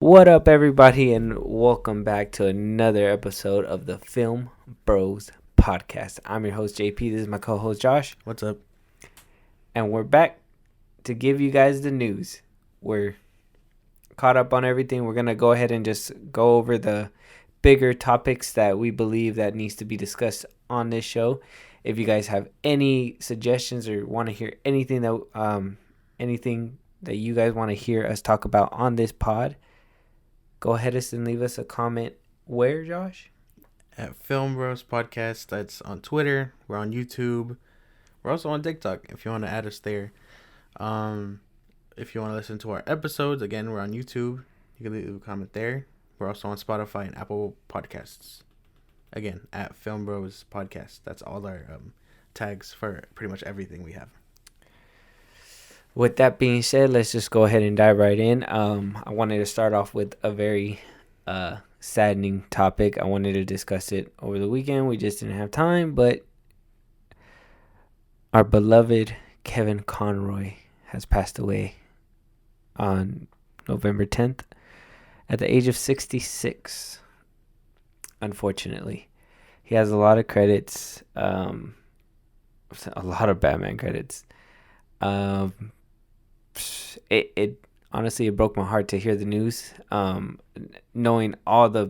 What up, everybody, and welcome back to another episode of the Film Bros Podcast. I'm your host, JP. This is my co host, Josh, What's up? and we're back to give you guys the news. We're caught up on everything. We're going to go ahead and just go over the bigger topics that we believe that needs to be discussed on this show. If you guys have any suggestions or want to hear anything that you guys want to hear us talk about on this pod, go ahead and leave us a comment. Where, Josh? At Film Bros Podcast. That's on Twitter. We're on YouTube. We're also on TikTok if you want to add us there. If you want to listen to our episodes, again, we're on YouTube. You can leave a comment there. We're also on Spotify and Apple Podcasts. Again, at Film Bros Podcast. That's all our tags for pretty much everything we have. With that being said, let's just go ahead and dive right in. I wanted to start off with a very saddening topic. I wanted to discuss it over the weekend. We just didn't have time, but our beloved Kevin Conroy has passed away on November 10th at the age of 66. Unfortunately, he has a lot of credits, a lot of Batman credits. It honestly, it broke my heart to hear the news. Knowing all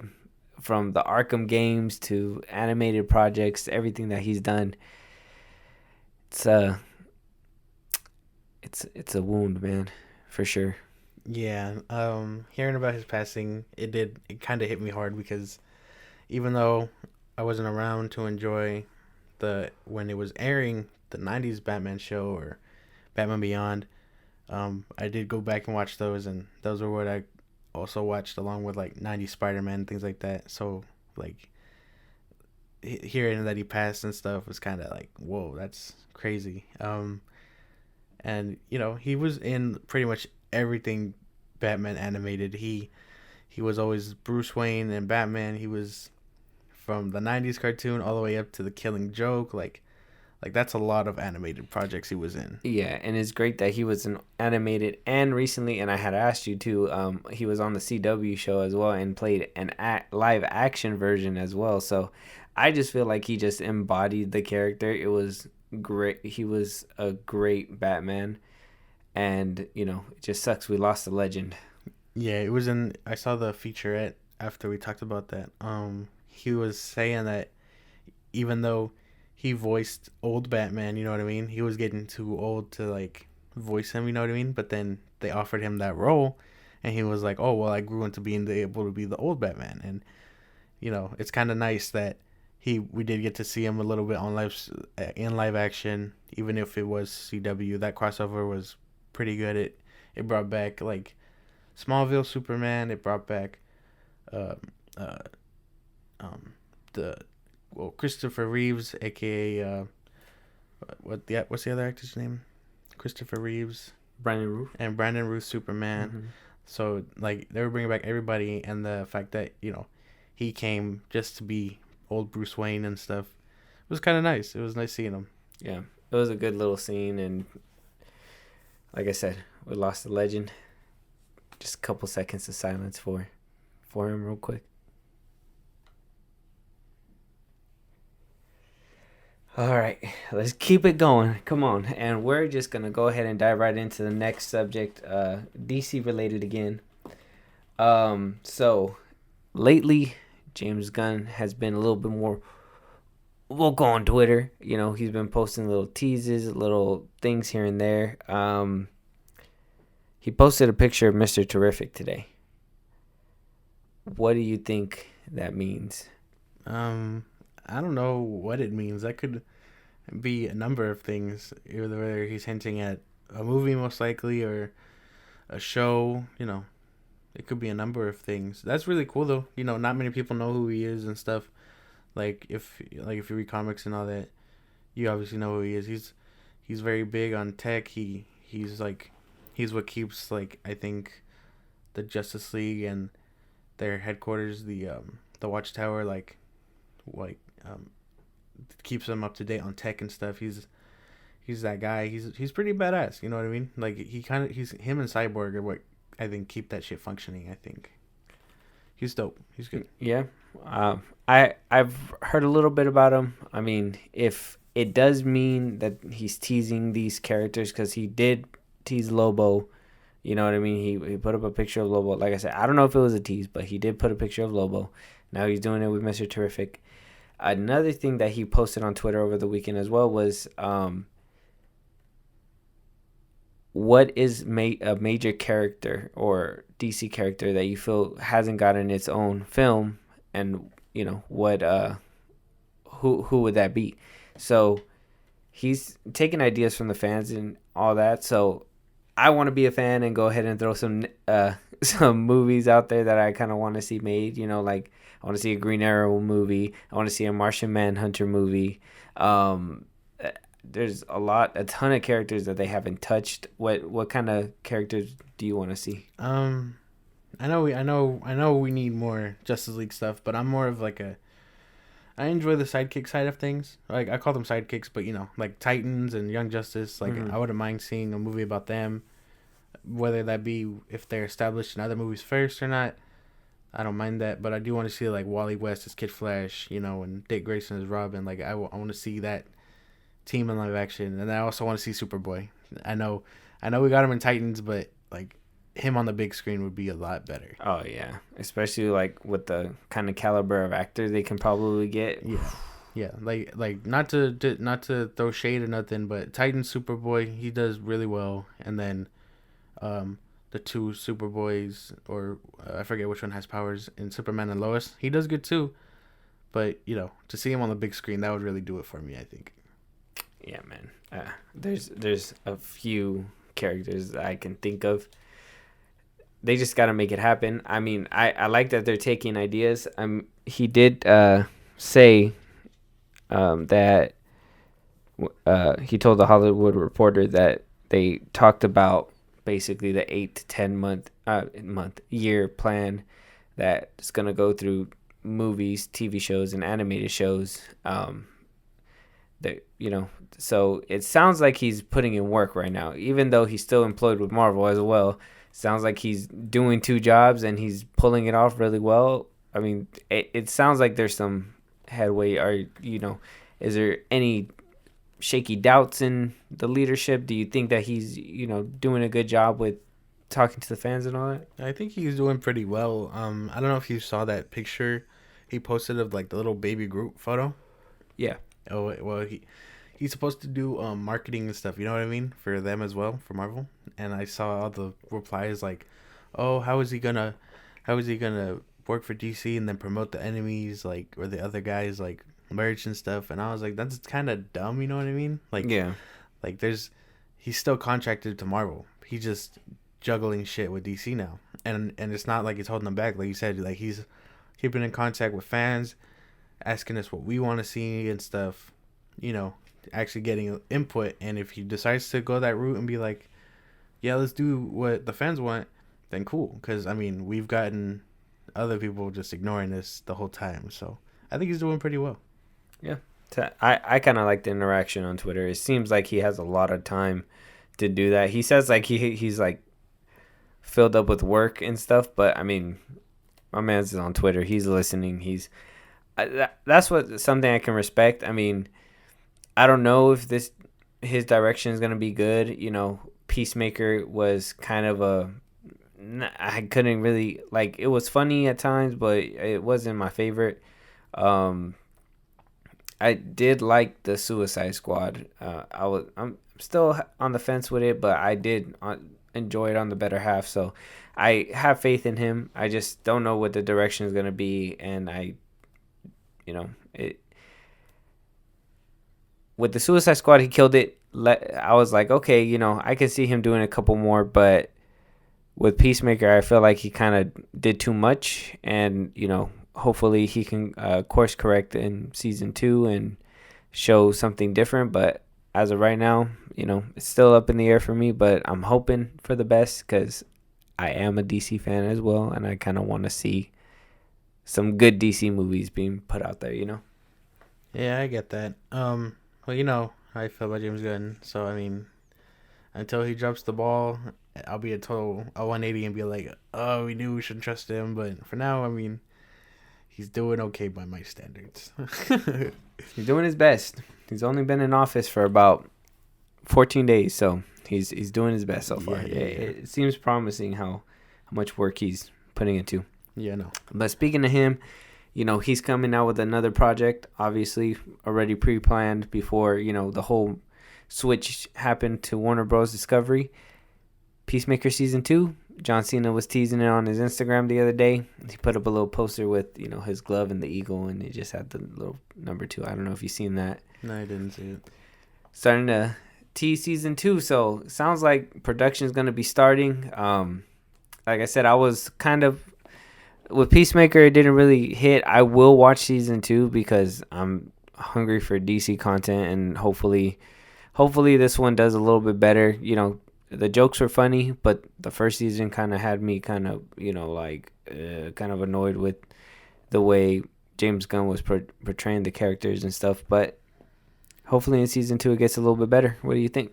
from the Arkham games to animated projects, everything that he's done, it's a wound, man, for sure. Yeah. Hearing about his passing, it kind of hit me hard because even though I wasn't around to enjoy when it was airing the 90s Batman show or Batman Beyond, I did go back and watch those, and those were what I also watched along with like 90s Spider-Man and things like that. So like hearing that he passed and stuff was kind of like, whoa, that's crazy. And he was in pretty much everything Batman animated. He was always Bruce Wayne and Batman. He was from the 90s cartoon all the way up to the Killing Joke. Like that's a lot of animated projects he was in. Yeah, and it's great that he was an animated, and recently, and I had asked you too, he was on the CW show as well and played an live action version as well. So I just feel like he just embodied the character. It was great. He was a great Batman, and it just sucks we lost a legend. Yeah, it was in. I saw the featurette after we talked about that. He was saying that even though he voiced old Batman, you know what I mean? He was getting too old to like voice him, you know what I mean? But then they offered him that role, and he was like, "Oh well, I grew into being able to be the old Batman." And it's kind of nice that we did get to see him a little bit in live action, even if it was CW. That crossover was pretty good. It brought back like Smallville Superman. It brought back uh, uh, the Christopher Reeves, aka what's the other actor's name? Christopher Reeves, Brandon Roof. and Brandon Ruth Superman. Mm-hmm. So like they were bringing back everybody, and the fact that he came just to be old Bruce Wayne and stuff, it was kind of nice. It was nice seeing him. Yeah, it was a good little scene, and like I said, we lost a legend. Just a couple seconds of silence for him real quick. All right, let's keep it going. Come on. And we're just going to go ahead and dive right into the next subject, DC related again. So lately, James Gunn has been a little bit more vocal on Twitter. He's been posting little teases, little things here and there. He posted a picture of Mr.Terrific today. What do you think that means? I don't know what it means. That could be a number of things. Either whether he's hinting at a movie, most likely, or a show. It could be a number of things. That's really cool, though. Not many people know who he is and stuff. If you read comics and all that, you obviously know who he is. He's very big on tech. He's what keeps I think the Justice League and their headquarters, the Watchtower, keeps them up to date on tech and stuff. He's that guy. He's pretty badass. You know what I mean? He's him and Cyborg are what I think keep that shit functioning. I think. He's dope. He's good. Yeah. I've heard a little bit about him. I mean, if it does mean that he's teasing these characters, because he did tease Lobo. You know what I mean? He put up a picture of Lobo. Like I said, I don't know if it was a tease, but he did put a picture of Lobo. Now he's doing it with Mr. Terrific. Another thing that he posted on Twitter over the weekend as well was what is a major character or DC character that you feel hasn't gotten its own film, and what who would that be? So he's taking ideas from the fans and all that. So I want to be a fan and go ahead and throw some some movies out there that I kind of want to see made. Like I want to see a Green Arrow movie. I want to see a Martian Manhunter movie. There's a ton of characters that they haven't touched. What kind of characters do you want to see? I know we need more Justice League stuff, but I'm more of like I enjoy the sidekick side of things. Like I call them sidekicks, but like Titans and Young Justice. Like I wouldn't mind seeing a movie about them, whether that be if they're established in other movies first or not. I don't mind that, but I do want to see like Wally West as Kid Flash, and Dick Grayson as Robin. Like I want to see that team in live action, and I also want to see Superboy. I know we got him in Titans, but like him on the big screen would be a lot better. Oh yeah, especially like with the kind of caliber of actor they can probably get. Yeah, like not to throw shade or nothing, but Titans Superboy, he does really well, and then the two Superboys, or I forget which one has powers, in Superman and Lois, he does good too. But to see him on the big screen, that would really do it for me, I think. Yeah, man. There's a few characters that I can think of. They just got to make it happen. I mean, I like that they're taking ideas. He did say that he told the Hollywood Reporter that they talked about basically the 8 to 10 year plan that's gonna go through movies, TV shows, and animated shows. So it sounds like he's putting in work right now, even though he's still employed with Marvel as well. Sounds like he's doing two jobs and he's pulling it off really well. I mean, it sounds like there's some headway. Is there any shaky doubts in the leadership? Do you think that he's, doing a good job with talking to the fans and all that? I think he's doing pretty well. I don't know if you saw that picture he posted of like the little baby Groot photo. Yeah. Oh, well, he's supposed to do marketing and stuff, you know what I mean, for them as well, for Marvel. And I saw all the replies like, "Oh, how is he gonna work for DC and then promote the enemies, like, or the other guys, like, merch and stuff?" And I was like, that's kind of dumb, you know what I mean? Like, yeah, like he's still contracted to Marvel. He's just juggling shit with DC now, and it's not like it's holding him back. Like you said, like he's keeping in contact with fans, asking us what we want to see and stuff, actually getting input. And if he decides to go that route and be like, yeah, let's do what the fans want, then cool. Because, I mean, we've gotten other people just ignoring this the whole time. So I think he's doing pretty well. Yeah. I kind of like the interaction on Twitter. It seems like he has a lot of time to do that. He says like he's like filled up with work and stuff. But, I mean, my man's on Twitter. He's listening. That's something I can respect. I mean, I don't know if his direction is going to be good. Peacemaker was kind of I couldn't really, like, it was funny at times, but it wasn't my favorite. I did like the Suicide Squad. I'm still on the fence with it, but I did enjoy it on the better half. So I have faith in him. I just don't know what the direction is going to be. And with the Suicide Squad, he killed it. I was like, okay, I could see him doing a couple more, but with Peacemaker, I feel like he kind of did too much, and hopefully he can course correct in season 2 and show something different. But as of right now, it's still up in the air for me, but I'm hoping for the best because I am a DC fan as well, and I kind of want to see some good DC movies being put out there. Yeah, I get that. Well, how I feel about James Gunn. So I mean, until he drops the ball I'll be a 180 and be like, oh, we knew we shouldn't trust him. But for now, I mean, he's doing okay by my standards. He's doing his best. He's only been in office for about 14 days, so he's doing his best so far. It seems promising how much work he's putting into. Yeah, no. But speaking of him, he's coming out with another project, obviously already pre-planned before, the whole switch happened to Warner Bros. Discovery. Peacemaker Season 2. John Cena was teasing it on his Instagram the other day. He put up a little poster with, his glove and the eagle, and it just had the little number 2. I don't know if you've seen that. No, I didn't see it. Starting to tease Season 2, so sounds like production's going to be starting. Like I said, I was kind of... With Peacemaker, it didn't really hit. I will watch Season 2 because I'm hungry for DC content, and hopefully this one does a little bit better. The jokes were funny, but the first season kind of had me kind of, kind of annoyed with the way James Gunn was portraying the characters and stuff. But hopefully in Season 2 it gets a little bit better. What do you think?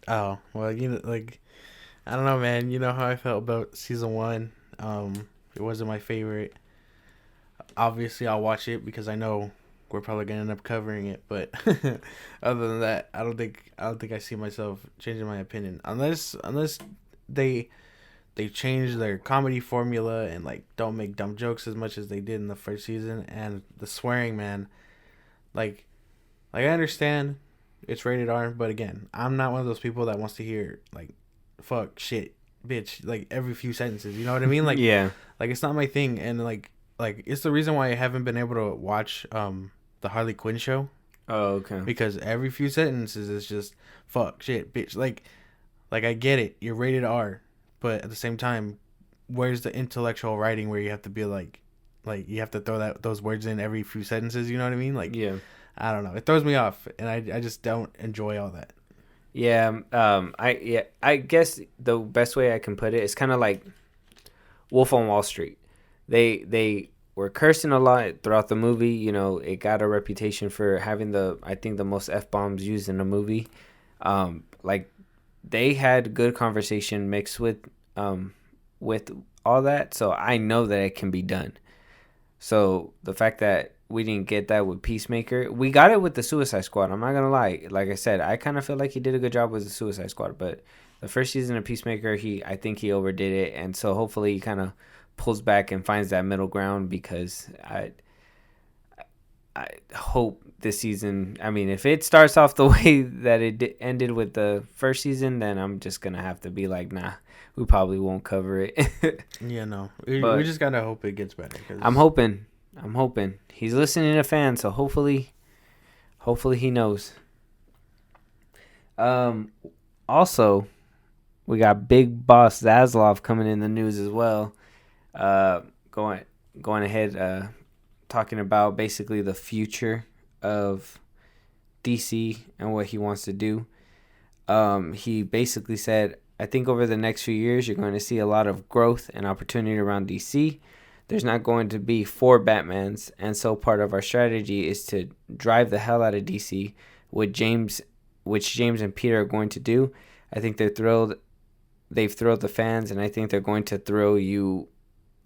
Oh, well, I don't know, man. You know how I felt about Season 1. It wasn't my favorite. Obviously, I'll watch it because I know we're probably gonna end up covering it. But other than that, I don't think I see myself changing my opinion unless they change their comedy formula and don't make dumb jokes as much as they did in the first season. And the swearing, man, like I understand it's rated R, but again, I'm not one of those people that wants to hear fuck, shit, bitch, every few sentences. You know what I mean? Yeah. It's not my thing, and it's the reason why I haven't been able to watch the Harley Quinn show. Oh, okay. Because every few sentences is just fuck, shit, bitch. I get it, you're rated R, but at the same time, where's the intellectual writing where you have to be you have to throw those words in every few sentences? You know what I mean? Yeah. I don't know. It throws me off, and I just don't enjoy all that. Yeah. I guess the best way I can put it is kind of like Wolf on Wall Street. They were cursing a lot throughout the movie. It got a reputation for having the most F-bombs used in a movie. They had good conversation mixed with all that, so I know that it can be done. So the fact that we didn't get that with Peacemaker, we got it with the Suicide Squad. I'm not gonna lie. Like I said, I kind of feel like he did a good job with the Suicide Squad, but the first season of Peacemaker, I think he overdid it, and so hopefully he kind of pulls back and finds that middle ground, because I hope this season, if it starts off the way that it ended with the first season, then I'm just gonna have to be like, nah, we probably won't cover it. Yeah, no, we just gotta hope it gets better. I'm hoping he's listening to fans, so hopefully he knows. Also, we got Big Boss Zaslav coming in the news as well. Going ahead, talking about basically the future of DC and what he wants to do. He basically said, I think over the next few years, you're going to see a lot of growth and opportunity around DC. There's not going to be 4 Batmans, and so part of our strategy is to drive the hell out of DC, which James and Peter are going to do. I think they're thrilled. They've thrilled the fans, and I think they're going to thrill you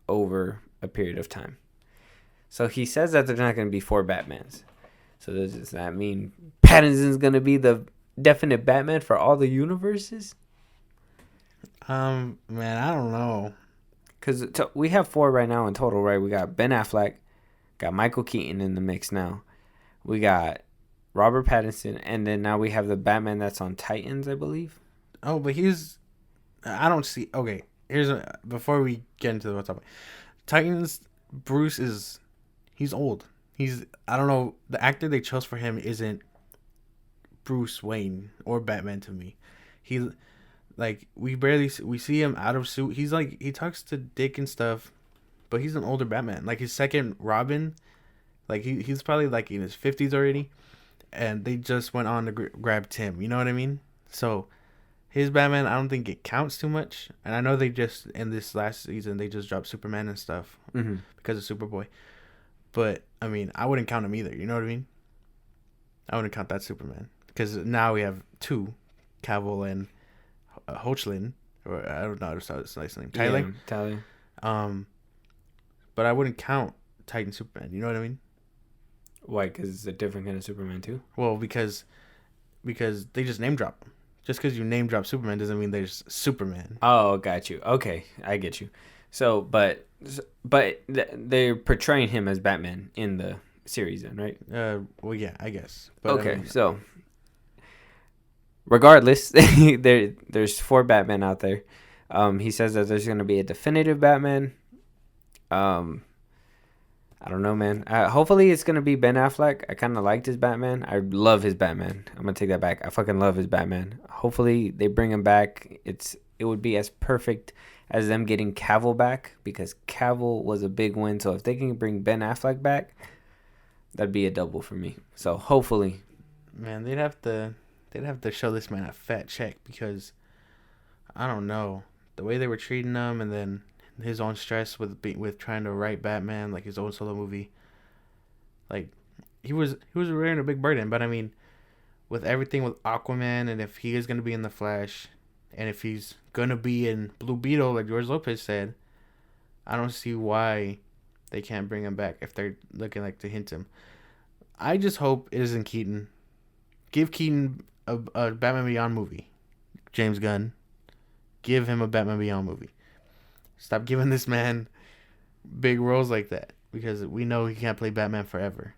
over a period of time. So he says that there's not going to be 4 Batmans. So does that mean Pattinson's going to be the definite Batman for all the universes? Man, I don't know. Because we have 4 right now in total, right? We got Ben Affleck, got Michael Keaton in the mix now. We got Robert Pattinson, and then now we have the Batman that's on Titans, I believe. Oh, but I don't see. Okay, before we get into what's up. Titans, Bruce he's old. I don't know, the actor they chose for him isn't Bruce Wayne or Batman to me. We see him out of suit. He talks to Dick and stuff, but he's an older Batman. His second Robin, he's probably in his 50s already, and they just went on to grab Tim. You know what I mean? So his Batman, I don't think it counts too much. And I know they just, in this last season, they just dropped Superman and stuff because of Superboy. But I wouldn't count him either. You know what I mean? I wouldn't count that Superman because now we have 2, Cavill and Hoechlin, or I don't know how to say his name, Tyler. Yeah, Tyler. Um, but I wouldn't count Titan Superman. You know what I mean? Why? Because it's a different kind of Superman too. Well, because they just name drop him. Just because you name drop Superman doesn't mean there's Superman. Oh, got you. Okay, I get you. So, they're portraying him as Batman in the series, then, right? Well, yeah, I guess. But Okay, I mean, so regardless, there's 4 Batman out there. He says that there's gonna be a definitive Batman. Um, I don't know, man. Hopefully, it's gonna be Ben Affleck. I kind of liked his Batman. I love his Batman. I'm gonna take that back. I fucking love his Batman. Hopefully, they bring him back. It would be as perfect as them getting Cavill back, because Cavill was a big win. So if they can bring Ben Affleck back, that'd be a double for me. So hopefully, man, they'd have to show this man a fat check, because I don't know, the way they were treating him, and then his own stress with trying to write Batman, like his own solo movie. Like he was wearing a big burden, but I mean, with everything with Aquaman, and if he is gonna be in the Flash, and if he's gonna be in Blue Beetle, like George Lopez said, I don't see why they can't bring him back if they're looking like to hint him. I just hope it isn't Keaton. Give Keaton a Batman Beyond movie. James Gunn. Give him a Batman Beyond movie. Stop giving this man big roles like that, because we know he can't play Batman forever.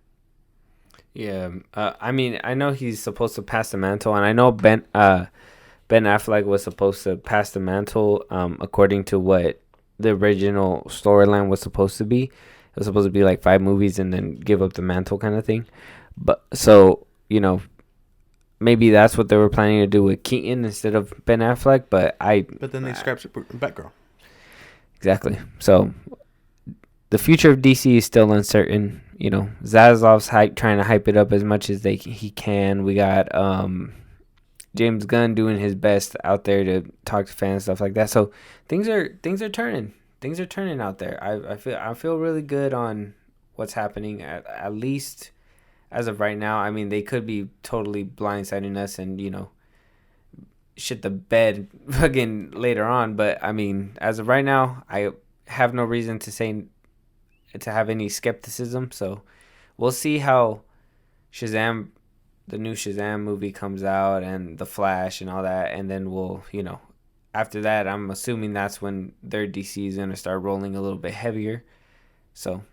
yeah. I mean, I know he's supposed to pass the mantle, and I know Ben Affleck was supposed to pass the mantle, according to what the original storyline was supposed to be. It was supposed to be like 5 movies and then give up the mantle kind of thing. But so, maybe that's what they were planning to do with Keaton instead of Ben Affleck. But then they scrapped Batgirl. Exactly. So the future of DC is still uncertain. Zaslav's trying to hype it up as much as he can. We got James Gunn doing his best out there to talk to fans, stuff like that. So things are turning. Things are turning out there. I feel really good on what's happening, at least as of right now. I mean, they could be totally blindsiding us and shit the bed fucking later on. But I mean, as of right now, I have no reason to have any skepticism. So we'll see how the new Shazam movie comes out, and the Flash and all that, and then we'll after that, I'm assuming that's when their DC is gonna start rolling a little bit heavier. So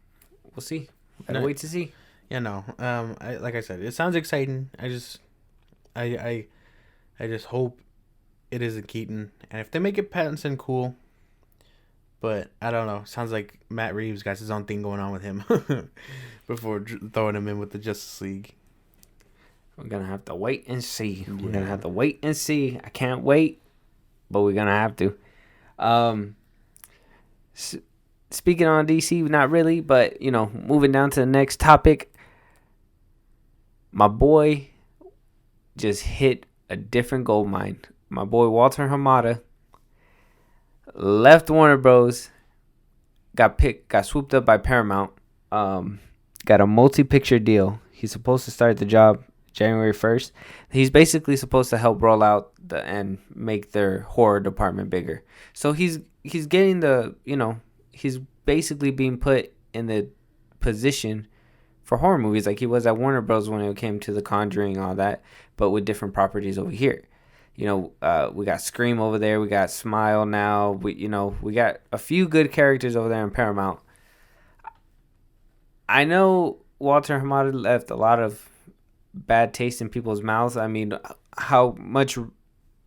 we'll see. Gotta wait to see. Yeah, no. Like I said, it sounds exciting. I just hope it isn't Keaton, and if they make it Pattinson, cool. But I don't know. Sounds like Matt Reeves got his own thing going on with him before throwing him in with the Justice League. We're gonna have to wait and see. Yeah. We're gonna have to wait and see. I can't wait, but we're gonna have to. Speaking on DC, not really, but moving down to the next topic. My boy just hit a different gold mine. My boy Walter Hamada left Warner Bros. Got swooped up by Paramount. Got a multi-picture deal. He's supposed to start the job January 1st. He's basically supposed to help roll out and make their horror department bigger. So he's getting he's basically being put in the position for horror movies like he was at Warner Bros. When it came to The Conjuring and all that, but with different properties over here. We got Scream over there. We got Smile now. We got a few good characters over there in Paramount. I know Walter Hamada left a lot of bad taste in people's mouths. I mean, how much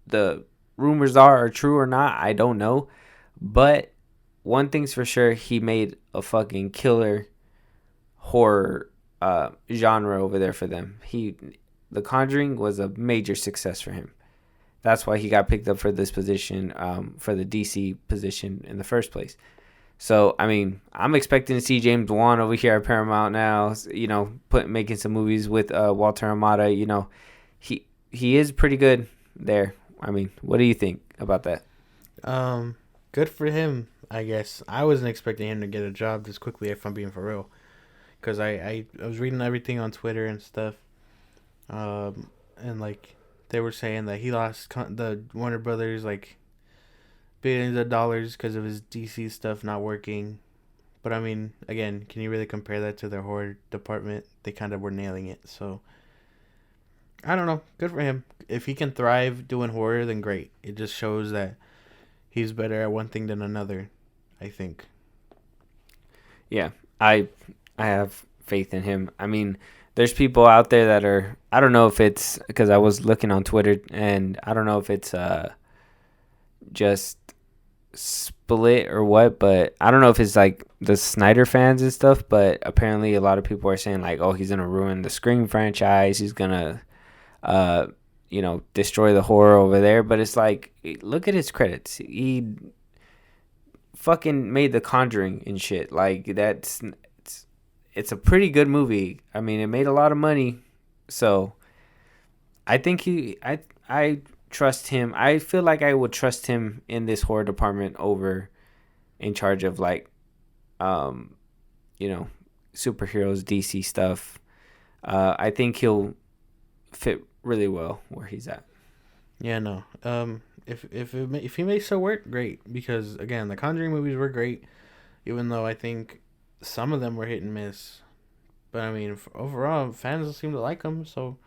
the rumors are true or not, I don't know. But one thing's for sure, he made a fucking killer horror genre over there for them. The Conjuring was a major success for him. That's why he got picked up for this position, for the DC position in the first place. So, I mean, I'm expecting to see James Wan over here at Paramount now, making some movies with Walter Hamada. He is pretty good there. I mean, what do you think about that? Good for him, I guess. I wasn't expecting him to get a job this quickly, if I'm being for real. Because I was reading everything on Twitter and stuff. And, like, they were saying that he lost the Warner Brothers, like, billions of dollars because of his DC stuff not working. But I mean, again, can you really compare that to their horror department? They kind of were nailing it. So I don't know. Good for him. If he can thrive doing horror, then great. It just shows that he's better at one thing than another, I think. Yeah, I have faith in him. I mean, there's people out there that are, I don't know if it's because I was looking on Twitter, and I don't know if it's just split or what, but I don't know if it's like the Snyder fans and stuff, but apparently a lot of people are saying like, oh, he's gonna ruin the Scream franchise, he's gonna destroy the horror over there. But it's like, look at his credits. He fucking made The Conjuring and shit. Like, it's a pretty good movie. I mean, it made a lot of money. So I think I trust him. I feel like I would trust him in this horror department over in charge of like superheroes, DC stuff. I think he'll fit really well where he's at. Yeah, no. If he makes it work, great. Because again, the Conjuring movies were great, even though I think some of them were hit and miss. But I mean, overall, fans seem to like them, so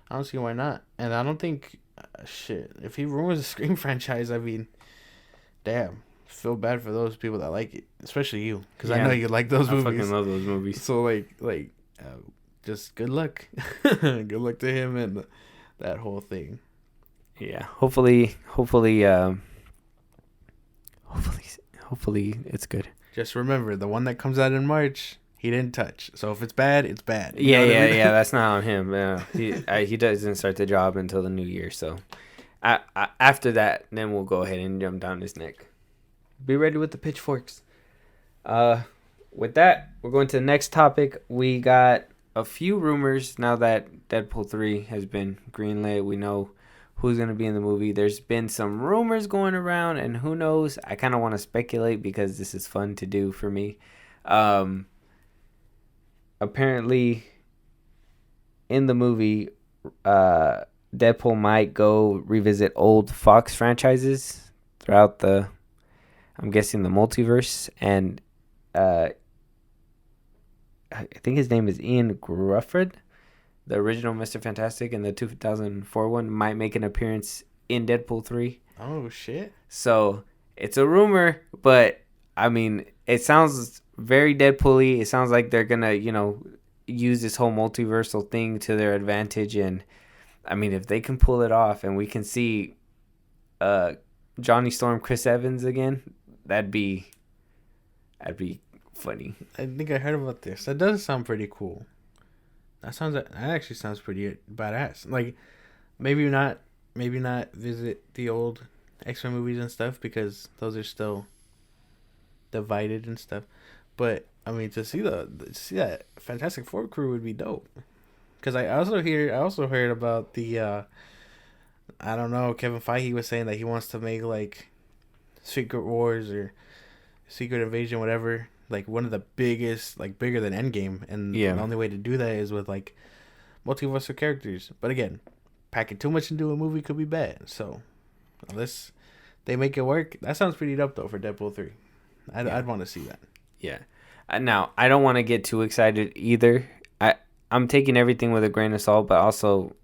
I don't see why not. And I don't think, shit, if he ruins the Scream franchise, I mean, damn, feel bad for those people that like it, especially you, because I know you like those movies. I fucking love those movies. So just good luck, good luck to him and that whole thing. Yeah, hopefully it's good. Just remember, the one that comes out in March, he didn't touch. So if it's bad, it's bad. You know what I mean? Yeah. That's not on him. He doesn't start the job until the new year. So after that, then we'll go ahead and jump down his neck. Be ready with the pitchforks. With that, we're going to the next topic. We got a few rumors now that Deadpool 3 has been greenlit. We know who's going to be in the movie. There's been some rumors going around, and who knows? I kind of want to speculate because this is fun to do for me. Apparently, in the movie, Deadpool might go revisit old Fox franchises throughout I'm guessing, the multiverse. And I think his name is Ian Grufford, the original Mr. Fantastic in the 2004 one, might make an appearance in Deadpool 3. Oh, shit. So, it's a rumor, but, I mean, it sounds very Deadpool-y. It sounds like they're going to, use this whole multiversal thing to their advantage. And, I mean, if they can pull it off and we can see Johnny Storm, Chris Evans again, that'd be funny. I think I heard about this. That does sound pretty cool. That actually sounds pretty badass. Like, maybe not visit the old X-Men movies and stuff because those are still divided and stuff. But I mean, to see that Fantastic Four crew would be dope. Because I also heard about the I don't know, Kevin Feige was saying that he wants to make like Secret Wars or Secret Invasion, whatever, like one of the biggest, like bigger than Endgame, and the only way to do that is with like multiversal characters. But again, packing too much into a movie could be bad. So unless they make it work, that sounds pretty dope though for Deadpool 3. I'd want to see that. Yeah. Now, I don't want to get too excited either. I'm taking everything with a grain of salt, but also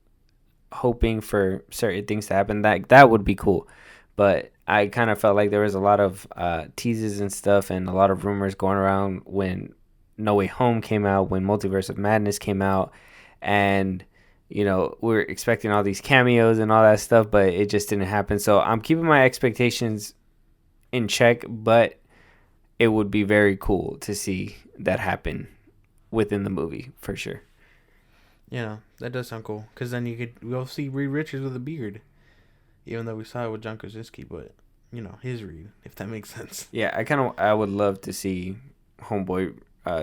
hoping for certain things to happen. That would be cool. But I kind of felt like there was a lot of teases and stuff and a lot of rumors going around when No Way Home came out, when Multiverse of Madness came out. And, we're expecting all these cameos and all that stuff, but it just didn't happen. So I'm keeping my expectations in check, but it would be very cool to see that happen within the movie for sure. Yeah, that does sound cool. Because then we'll see Reed Richards with a beard. Even though we saw it with John Krasinski, but, his Reed, if that makes sense. Yeah, I would love to see Homeboy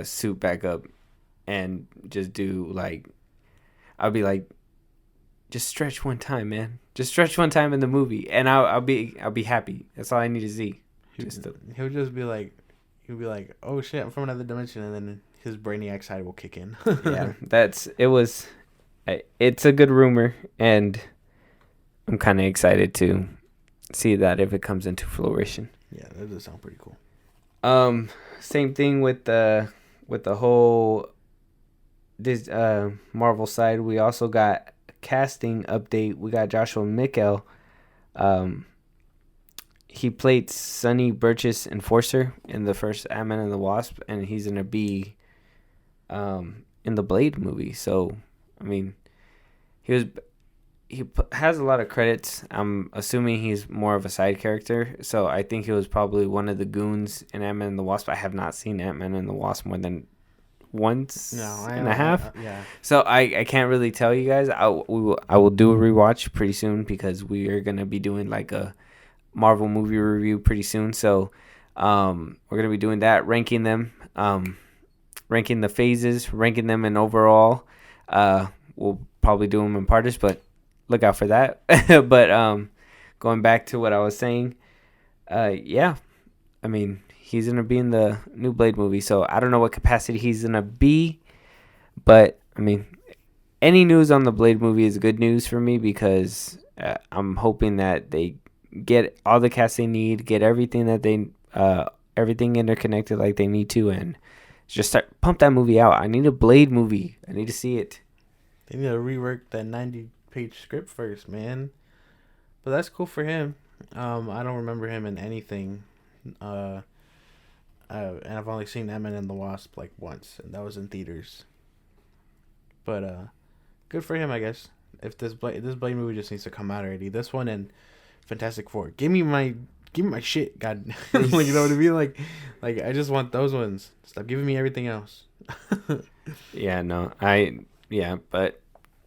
suit back up and just do, like, I'll be like, just stretch one time, man. Just stretch one time in the movie, and I'll be happy. That's all I need to see. He'll be like, oh shit, I'm from another dimension, and then his brainiac side will kick in. Yeah, it's a good rumor, and I'm kind of excited to see that if it comes into fruition. Yeah, that does sound pretty cool. Same thing with the whole this Marvel side. We also got a casting update. We got Joshua Mikael. Um, he played Sonny Burch's enforcer in the first Ant-Man and the Wasp, and he's gonna be in the Blade movie. So, I mean, he has a lot of credits. I'm assuming he's more of a side character. So I think he was probably one of the goons in Ant-Man and the Wasp. I have not seen Ant-Man and the Wasp more than once and a half. Yeah. So I can't really tell you guys. I will do a rewatch pretty soon because we are gonna be doing like a Marvel movie review pretty soon. So we're gonna be doing that, ranking them, ranking the phases, ranking them in overall. We'll probably do them in parts, but look out for that. But going back to what I was saying, yeah, I mean, he's gonna be in the new Blade movie, so I don't know what capacity he's gonna be, but I mean, any news on the Blade movie is good news for me because I'm hoping that they get all the cast they need, get everything that they everything interconnected like they need to, and just start pump that movie out. I need a Blade movie. I need to see it. They need to rework that 90-page script first, man. But that's cool for him. I don't remember him in anything. And I've only seen Ant-Man and the Wasp like once, and that was in theaters. But good for him, I guess. If this Blade movie just needs to come out already. This one and Fantastic Four. Give me my shit, God. Like, you know what I mean? Like I just want those ones. Stop giving me everything else. But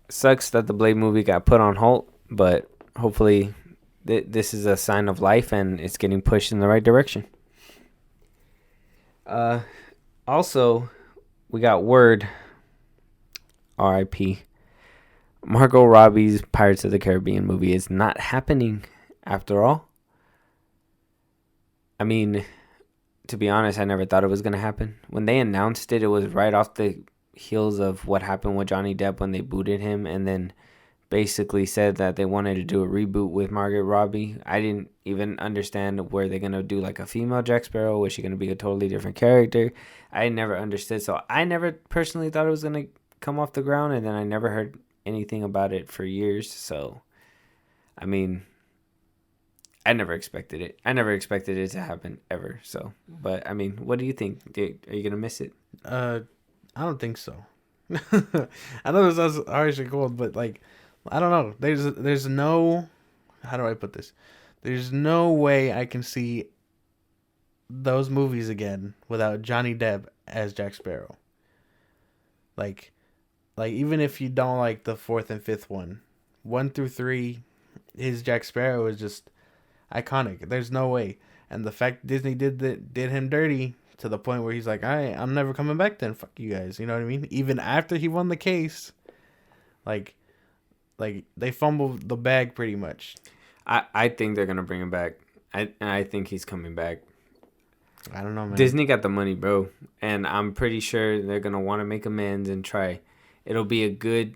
sucks that the Blade movie got put on hold, but hopefully this is a sign of life and it's getting pushed in the right direction. Also, we got word, R.I.P. Margot Robbie's Pirates of the Caribbean movie is not happening after all. I mean, to be honest, I never thought it was going to happen. When they announced it, it was right off the heels of what happened with Johnny Depp when they booted him and then basically said that they wanted to do a reboot with Margot Robbie. I didn't even understand where they're going to do like a female Jack Sparrow. Was she going to be a totally different character? I never understood. So I never personally thought it was going to come off the ground, and then I never heard anything about it for years. So, I mean, I never expected it. I never expected it to happen ever. So, but I mean, what do you think? Are you going to miss it? I don't think so. I know this sounds harsh and cold, but like, I don't know. There's no, how do I put this? There's no way I can see those movies again without Johnny Depp as Jack Sparrow. Like even if you don't like the fourth and fifth one, 1 through 3, his Jack Sparrow is just iconic. There's no way. And the fact Disney did him dirty to the point where he's like, I'm never coming back then. Fuck you guys. You know what I mean? Even after he won the case, like they fumbled the bag pretty much. I think they're going to bring him back. I think he's coming back. I don't know, man. Disney got the money, bro. And I'm pretty sure they're going to want to make amends and try. It'll be a good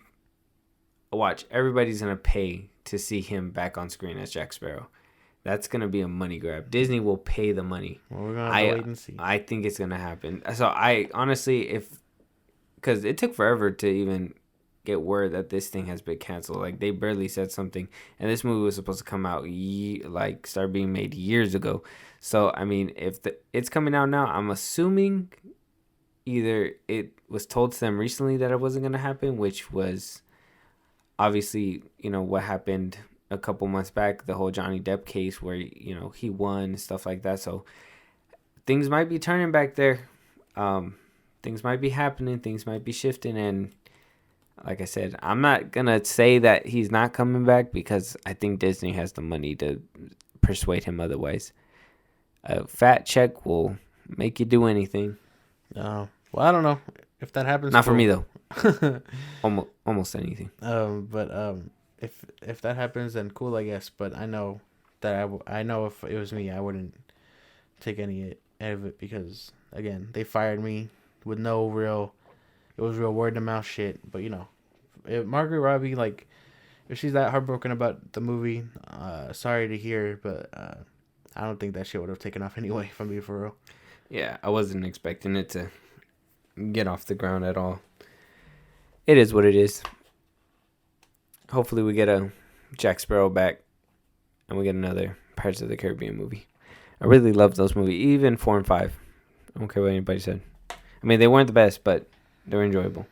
watch. Everybody's going to pay to see him back on screen as Jack Sparrow. That's going to be a money grab. Disney will pay the money. Well, we're going to have to wait and see. I think it's going to happen. So I honestly, because it took forever to even get word that this thing has been canceled. Like, they barely said something. And this movie was supposed to come out, start being made years ago. So, I mean, if it's coming out now, I'm assuming either it was told to them recently that it wasn't going to happen, which was obviously, what happened a couple months back, the whole Johnny Depp case where, he won and stuff like that. So things might be turning back there. Things might be happening. Things might be shifting. And like I said, I'm not going to say that he's not coming back because I think Disney has the money to persuade him otherwise. A fat check will make you do anything. Well, I don't know if that happens. Not for me though. almost anything. If that happens, then cool, I guess. But I know that I know if it was me, I wouldn't take any of it because again, they fired me with no real. It was real word of mouth shit. But if Margaret Robbie, like, if she's that heartbroken about the movie, sorry to hear, but I don't think that shit would have taken off anyway. If I'm being for real. Yeah, I wasn't expecting it to get off the ground at all. It is what it is. Hopefully we get a Jack Sparrow back and we get another Pirates of the Caribbean movie. I really love those movies, even 4 and 5. I don't care what anybody said. I mean, they weren't the best, but they were enjoyable.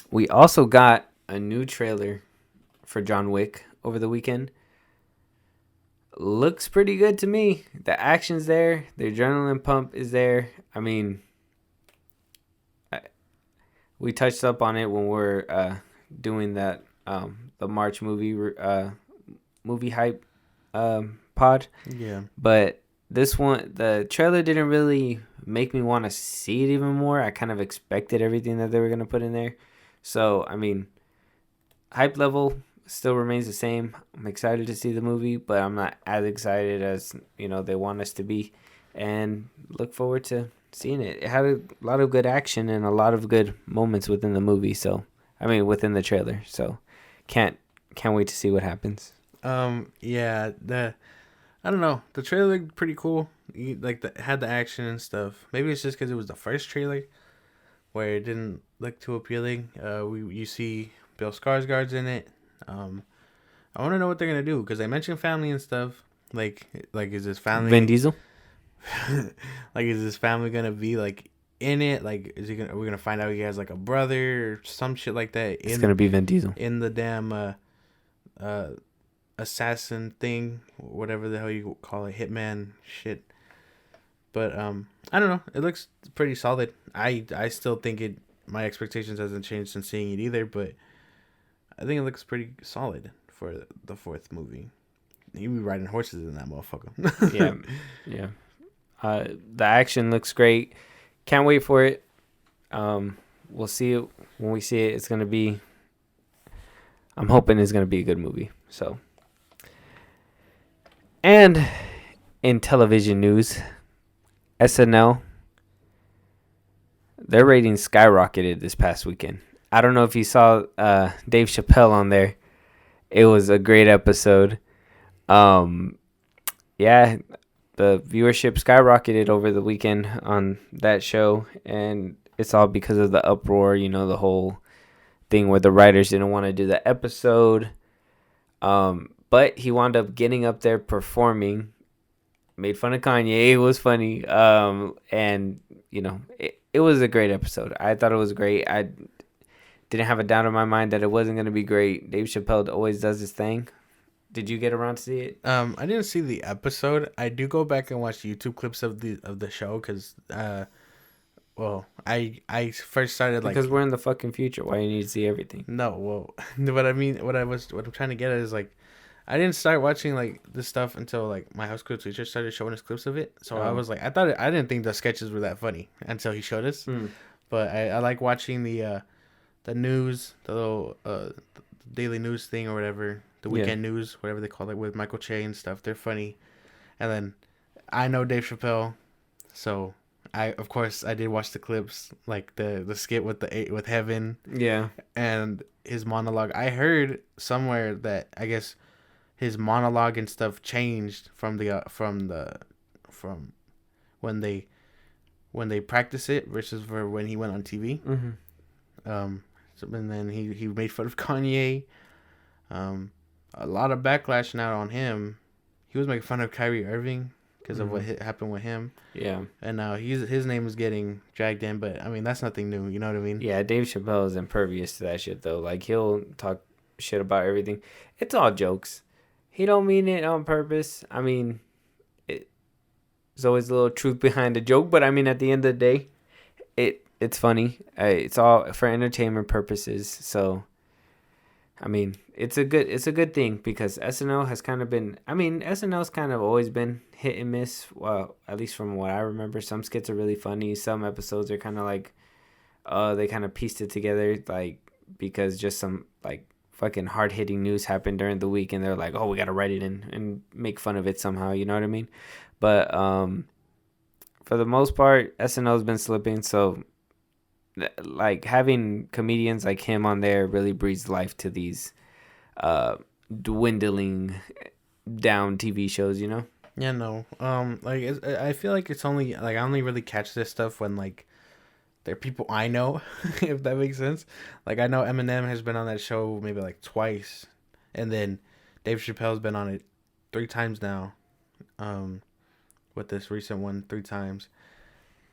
We also got a new trailer for John Wick over the weekend. Looks pretty good to me. The action's there. The adrenaline pump is there. I mean, we touched up on it when we're doing that the March movie hype pod. Yeah. But this one, the trailer didn't really make me want to see it even more. I kind of expected everything that they were going to put in there. So, I mean, hype level still remains the same. I'm excited to see the movie, but I'm not as excited as, they want us to be. And look forward to seeing it. It had a lot of good action and a lot of good moments within the movie. So, I mean, within the trailer. So, can't wait to see what happens. Yeah, I don't know. The trailer looked pretty cool. Had the action and stuff. Maybe it's just because it was the first trailer where it didn't look too appealing. You see Bill Skarsgård's in it. I want to know what they're gonna do because they mentioned family and stuff. Like is his family Vin Diesel? Is his family gonna be like in it? Like, are we gonna find out he has like a brother or some shit like that? It's gonna be Vin Diesel in the damn assassin thing, whatever the hell you call it, hitman shit. But I don't know. It looks pretty solid. I still think it. My expectations hasn't changed since seeing it either, but I think it looks pretty solid for the fourth movie. You be riding horses in that motherfucker. yeah. The action looks great. Can't wait for it. We'll see it when we see it. It's gonna be. I'm hoping it's gonna be a good movie. So. And in television news, SNL, their ratings skyrocketed this past weekend. I don't know if you saw Dave Chappelle on there. It was a great episode. Yeah, the viewership skyrocketed over the weekend on that show, and it's all because of the uproar, the whole thing where the writers didn't want to do the episode. But he wound up getting up there performing, made fun of Kanye. It was funny. And, it was a great episode. I thought it was great. I didn't have a doubt in my mind that it wasn't going to be great. Dave Chappelle always does his thing. Did you get around to see it? I didn't see the episode. I do go back and watch YouTube clips of the show because, I first started because we're in the fucking future. Why do you need to see everything? No, well, what I'm trying to get at is I didn't start watching this stuff until my high school teacher started showing us clips of it. So I was I didn't think the sketches were that funny until he showed us. But I like watching the news, the little the daily news thing or whatever, the weekend news, whatever they call it, with Michael Che and stuff. They're funny. And then I know Dave Chappelle, so of course I did watch the clips, like the skit with Heaven. Yeah. And his monologue. I heard somewhere that I guess his monologue and stuff changed from when they practice it versus for when he went on TV. And then he made fun of Kanye. A lot of backlash now on him. He was making fun of Kyrie Irving because of what happened with him. Yeah. And now his name is getting dragged in, but I mean that's nothing new. You know what I mean? Yeah, Dave Chappelle is impervious to that shit though. He'll talk shit about everything. It's all jokes. He don't mean it on purpose. I mean, there's always a little truth behind the joke, but I mean, at the end of the day, it's funny. It's all for entertainment purposes. So, I mean, it's a good thing because SNL has kind of been. I mean, SNL's kind of always been hit and miss. Well, at least from what I remember, some skits are really funny. Some episodes are kind of they kind of pieced it together, because just some fucking hard-hitting news happened during the week and they're like, oh, we gotta write it in and make fun of it somehow, you know what I mean? But for the most part, SNL's been slipping, so like having comedians like him on there really breathes life to these dwindling down TV shows, you know? Yeah, no. Like I feel like it's only like I only really catch this stuff when like they're people I know, if that makes sense. Like I know Eminem has been on that show maybe like twice, and then Dave Chappelle's been on it 3 times now. Um, with this recent one 3 times.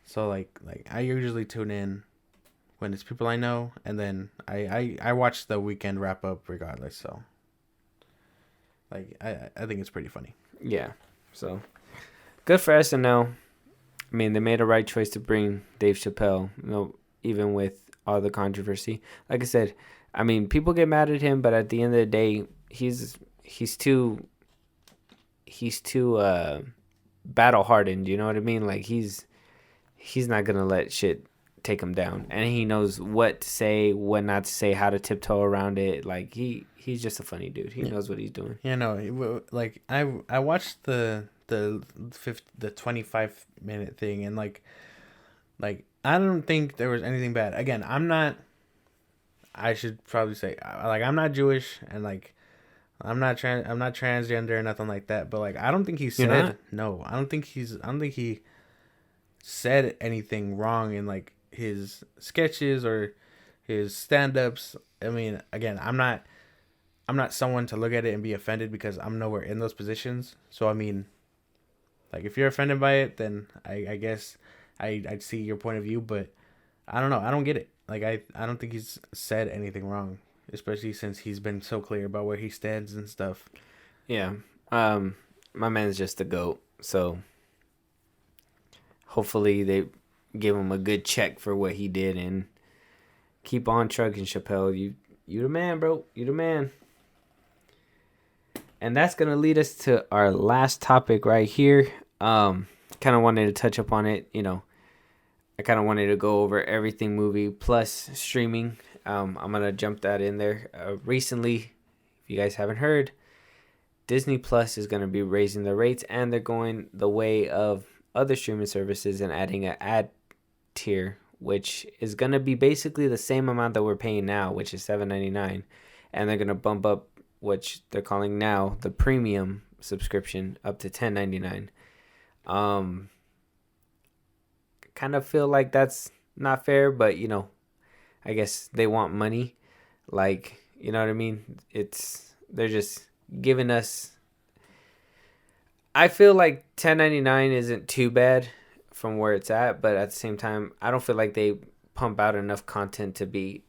So like I usually tune in when it's people I know, and then I watch the weekend wrap up regardless. So like I think it's pretty funny. Yeah. So good for SNL. I mean, they made a right choice to bring Dave Chappelle, you know, even with all the controversy. Like I said, I mean, people get mad at him, but at the end of the day, he's too battle hardened, you know what I mean? Like he's not going to let shit take him down. And he knows what to say, what not to say, how to tiptoe around it. Like he's just a funny dude. He knows what he's doing. Yeah, no, like I watched the 25-minute thing, and like I don't think there was anything bad. Again, I should probably say like I'm not Jewish, and like I'm not transgender or nothing like that, but like I don't think he You're said not? no. I don't think he said anything wrong in like his sketches or his stand-ups. I mean, again, I'm not someone to look at it and be offended because I'm nowhere in those positions. So I mean, like if you're offended by it, then I guess I'd see your point of view, but I don't know. I don't get it. Like I don't think he's said anything wrong, especially since he's been so clear about where he stands and stuff. Yeah. My man's just a goat. So hopefully they give him a good check for what he did and keep on trucking, Chappelle. You the man, bro. You the man. And that's gonna lead us to our last topic right here. Kind of wanted to touch up on it. You know, I kind of wanted to go over everything movie plus streaming. I'm gonna jump that in there. Recently, if you guys haven't heard, Disney Plus is gonna be raising their rates, and they're going the way of other streaming services and adding an ad tier, which is gonna be basically the same amount that we're paying now, which is $7.99, and they're gonna bump up, which they're calling now the premium subscription, up to $10.99. Kind of feel like that's not fair, but you know, I guess they want money. Like, you know what I mean? They're just giving us. I feel like $10.99 isn't too bad from where it's at, but at the same time, I don't feel like they pump out enough content to be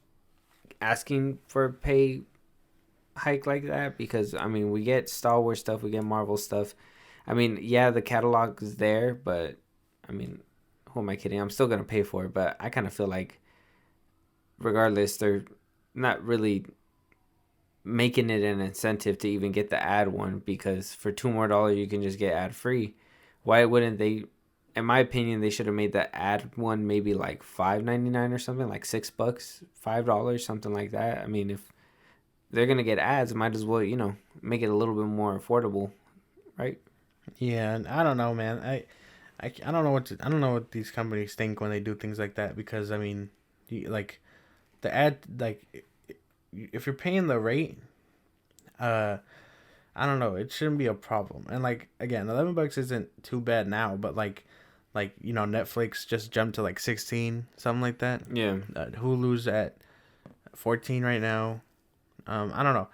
asking for a pay hike like that, because I mean, we get Star Wars stuff, we get Marvel stuff. I mean, yeah, the catalog is there, but I mean, who am I kidding? I'm still gonna pay for it, but I kind of feel like, regardless, they're not really making it an incentive to even get the ad one, because for $2 more you can just get ad free. Why wouldn't they? In my opinion, they should have made the ad one maybe like $5.99 or something, like $6, $5, something like that. I mean, if they're gonna get ads, might as well, you know, make it a little bit more affordable, right? Yeah, and I don't know, man. I don't know I don't know what these companies think when they do things like that, because I mean, like the ad, like if you're paying the rate, I don't know, it shouldn't be a problem. And like again, $11 isn't too bad now, but like you know, Netflix just jumped to like 16, something like that. Yeah. Hulu's at 14 right now. I don't know.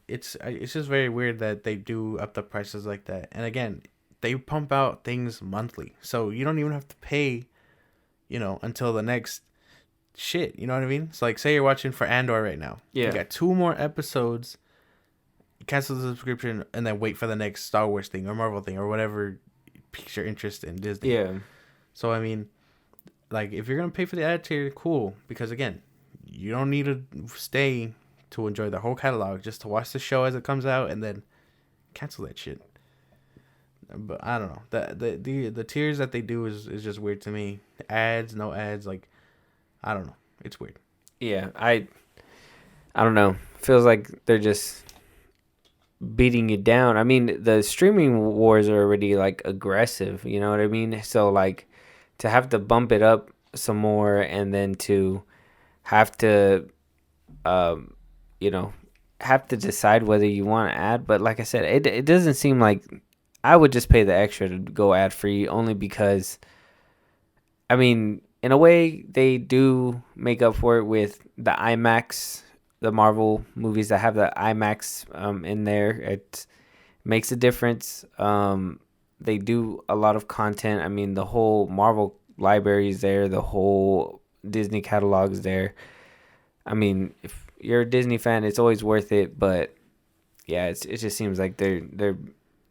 It's just very weird that they do up the prices like that. And again, they pump out things monthly, so you don't even have to pay, you know, until the next shit. You know what I mean? So like, say you're watching for Andor right now. Yeah. You got 2 more episodes. Cancel the subscription and then wait for the next Star Wars thing or Marvel thing or whatever piques your interest in Disney. Yeah. So I mean, like if you're gonna pay for the ad tier, cool. Because again, you don't need to stay to enjoy the whole catalog, just to watch the show as it comes out and then cancel that shit. But I don't know. The tiers that they do is just weird to me. Ads, no ads, like I don't know. It's weird. Yeah. I don't know. Feels like they're just beating you down. I mean, the streaming wars are already like aggressive, you know what I mean? So like to have to bump it up some more, and then to have to, um, you know, have to decide whether you want to add. But like I said, it doesn't seem like I would just pay the extra to go ad free, only because I mean, in a way, they do make up for it with the IMAX, the Marvel movies that have the IMAX in there. It makes a difference. They do a lot of content. I mean, the whole Marvel library is there, the whole Disney catalog is there. I mean, if you're a Disney fan, it's always worth it. But yeah, it just seems like they're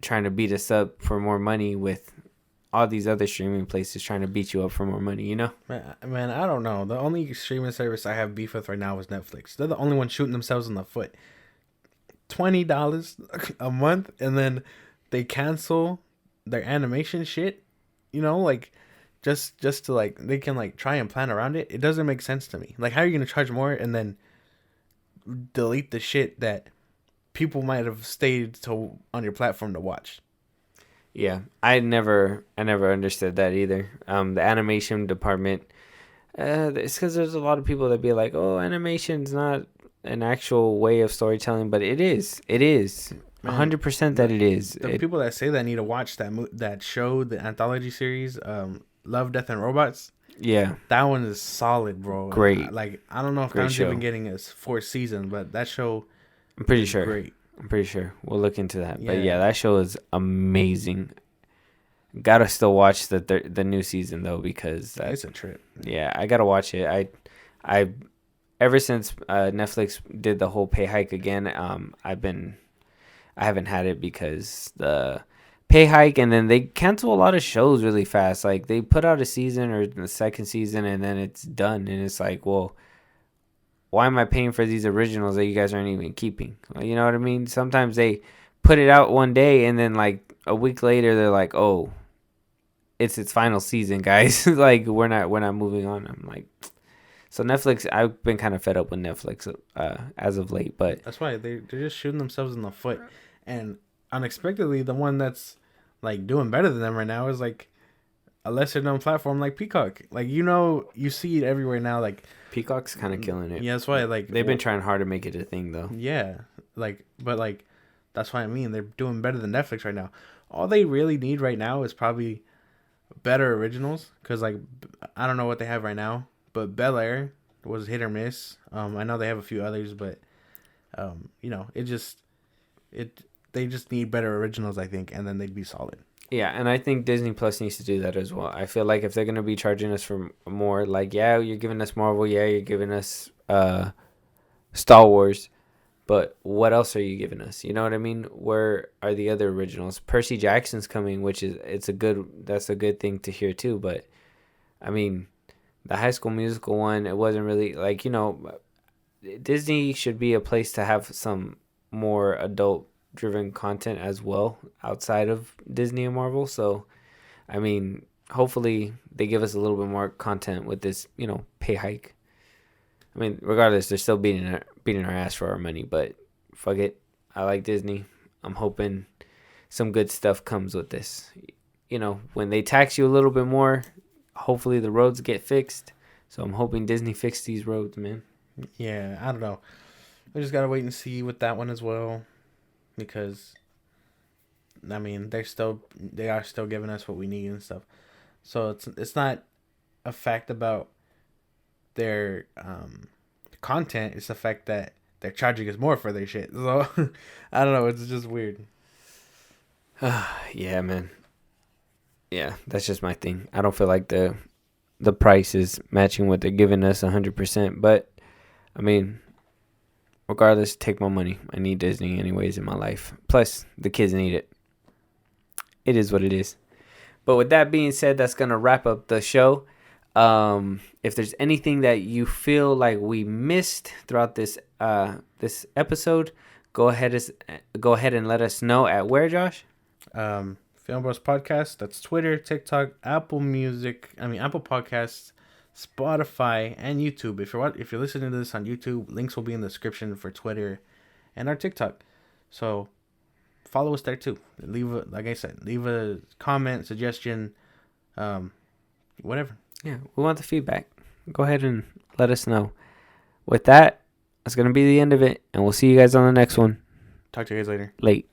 trying to beat us up for more money with all these other streaming places trying to beat you up for more money, you know? Man, I don't know. The only streaming service I have beef with right now is Netflix. They're the only one shooting themselves in the foot. $20 a month, and then they cancel their animation shit. You know, like just to like they can like try and plan around it. It doesn't make sense to me. Like, how are you gonna charge more and then delete the shit that people might have stayed to on your platform to watch? Yeah, I never understood that either. The animation department, it's because there's a lot of people that be like, "Oh, animation's not an actual way of storytelling," but it is. It is Man, 100% that the it is. the people that say that need to watch that show, the anthology series, Love, Death, and Robots. Yeah, That one is solid, bro. And great, I don't know if that great one's even show. getting a fourth season, but that show I'm pretty is sure. great. I'm pretty sure we'll look into that. But yeah, Yeah, that show is amazing. Gotta still watch the new season though, because that, it's a trip. yeah, I gotta watch it. I ever since Netflix did the whole pay hike again, I haven't had it because the pay hike, and then they cancel a lot of shows really fast. Like they put out a season or the second season and then it's done, and it's like, well, why am I paying for these originals that you guys aren't even keeping? Like, you know what I mean? Sometimes they put it out one day and then like a week later they're like, oh, it's its final season, guys. Like we're not moving on. I'm like, so Netflix. I've been kind of fed up with Netflix as of late, but That's why they're just shooting themselves in the foot, and unexpectedly, the one that's like doing better than them right now is like a lesser known platform like Peacock. Like, you see it everywhere now. Like, Peacock's kind of killing it. yeah, that's why like They've been trying hard to make it a thing though. yeah, like, but like that's what I mean. They're doing better than Netflix right now. All they really need right now is probably better originals, because like I don't know what they have right now, but Bel Air was hit or miss. I know they have a few others, but it just it they just need better originals, I think, and then they'd be solid. Yeah, and I think Disney Plus needs to do that as well. I feel like if they're gonna be charging us for more, like, yeah, you're giving us Marvel, yeah, you're giving us Star Wars, but what else are you giving us? You know what I mean? Where are the other originals? Percy Jackson's coming, which is that's a good thing to hear too. But I mean, the High School Musical one, it wasn't really like, Disney should be a place to have some more adult driven content as well outside of Disney and Marvel. So I mean, hopefully they give us a little bit more content with this, pay hike. I mean, regardless, they're still beating our ass for our money, but fuck it. I like Disney. I'm hoping some good stuff comes with this. When they tax you a little bit more, hopefully the roads get fixed. So I'm hoping Disney fix these roads, man. Yeah, I don't know. We just gotta wait and see with that one as well, because I mean they are still giving us what we need and stuff. So it's not a fact about their content. It's the fact that they're charging us more for their shit. So I don't know. It's just weird. Yeah, man. Yeah, that's just my thing. I don't feel like the price is matching what they're giving us 100%. But I mean, regardless, take my money. I need Disney anyways in my life. Plus, the kids need it. It is what it is. But with that being said, that's gonna wrap up the show. If there's anything that you feel like we missed throughout this episode, go ahead and let us know at where, Josh? Film Bros Podcast. That's Twitter, TikTok, Apple Podcasts, Spotify, and YouTube. If you're listening to this on YouTube, links will be in the description for Twitter and our TikTok. So follow us there too. Like I said, leave a comment, suggestion, whatever. Yeah, we want the feedback. Go ahead and let us know. With that, that's going to be the end of it, and we'll see you guys on the next one. Talk to you guys later. Late.